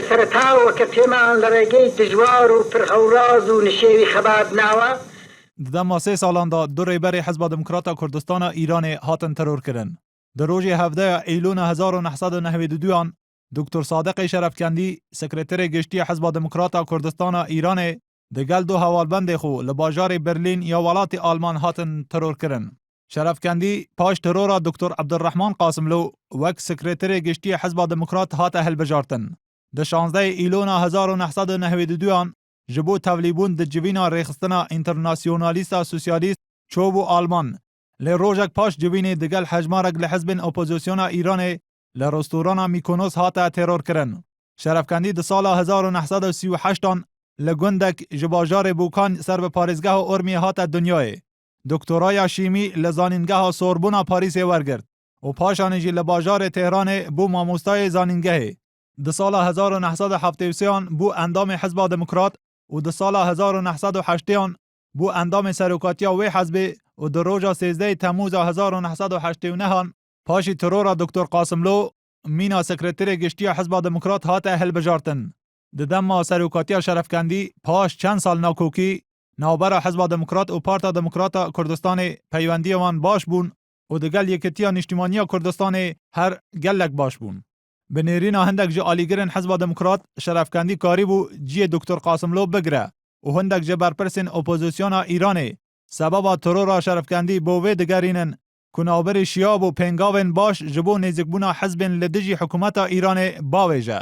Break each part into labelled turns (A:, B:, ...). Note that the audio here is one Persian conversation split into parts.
A: سرطا و کتیمان لرگی دجوار و پرخوراز و نشیوی خباب ناوا
B: دما 3 سالان دا دو ریبر حزب دموکرات کردستان ایران هاتن ترور کرن. در روز 17 ایلون 1992 دکتر صادق شرفکندی سکرتر گشتی حزب دموکرات کردستان ایران دگل دو حوالبند خو لباجار برلین یا ولات آلمان هاتن ترور کرن. شرفکندی پاش ترور دکتر عبدالرحمن قاسملو وک سکرتر گشتی حزب دموکرات هات هل بجارتن. د 16 ایلون 1992 جبو تولیبون د جوینا ریخستنا انترناسیونالیستا سوسیالیست چوبو آلمان لروجک پاش جوین دگل حجمارک لحزب اپوزیسیون ایران لرستورانا میکونوس هاتا ترور کرن. شرفکندی د سال 1938 لگندک جباجار بوکان سر به پاریزگاه ارمی هاتا دنیای. دکترای شیمی لزانینگاه سوربونا پاریس ورگرد و پاشانجی لباجار تهران بو ماموستای زانینگاه. د سال 1973 بو اندام حزب دموکرات و د سال 1908 بو اندام سروکاتیا و حزب و در روز 13 تموز 1989 پاشی ترور دکتر قاسملو مینا سکرتر گشتی حزب دموکرات هات اهل بجارتن. د دما سروکاتیا شرفکندی پاش چند سال ناکوکی نوبر حزب دموکرات و پارتا دموکرات کردستان پیوندی وان باش بون و دگل یکتیا نشتیمانی کردستان هر گلک باش بون. بنیرینا هندک جه آلیگرن حزب دموکرات شرفکندی کاری بو جی دکتر قاسملو بگره و هندک جه برپرسین اپوزیسیون ایرانی سبب ترور شرفکندی بووی دگرینن کنابر شیاب و پنگاون باش جبو نزگبونا حزب لدجی حکومت ایران باویجه.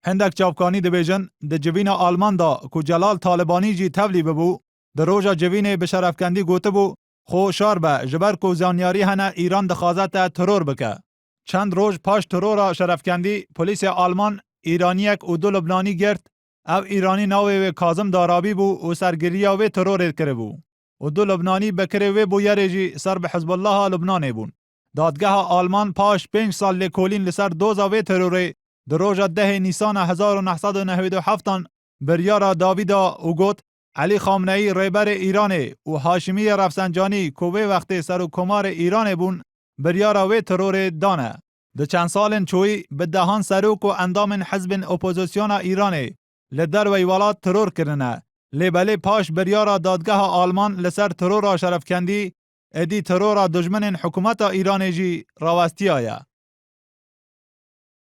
B: هندک چاپکانی دبیجن د جوین آلمان دا کو جلال طالبانی جی تولی ببو در روژا جوین به شرفکندی گوته بو خو شار به جبر کو زانیاری هنه ایران دخوازت ترور بکه. چند روز پاش ترور شرفکندی پلیس آلمان ایرانیک و دو لبنانی گرد او ایرانی ناوی و کاظم دارابی بو و سرگیریا و ترور کرده بو و دو لبنانی بکره و بو یریجی سر به حزب الله لبنان بون. دادگاه آلمان پاش 5 سال لکولین لسر دوزا و ترور در روز 10 نیسان 1997 بریار داویدا و گوت علی خامنه‌ای ریبر ایران و هاشمی رفسنجانی کوه وقت سر و کمار ایران بون بریارا و ترور دانه. د چند سالن چوی به دهان سروک و اندام حزب اپوزیسیون ایران لدر و ایوالات ترور کرنه. لیبلی پاش بریارا دادگاه آلمان لسر ترور شرفکندی ادی ترور دجمن حکومت ایران جی راوستی آیا.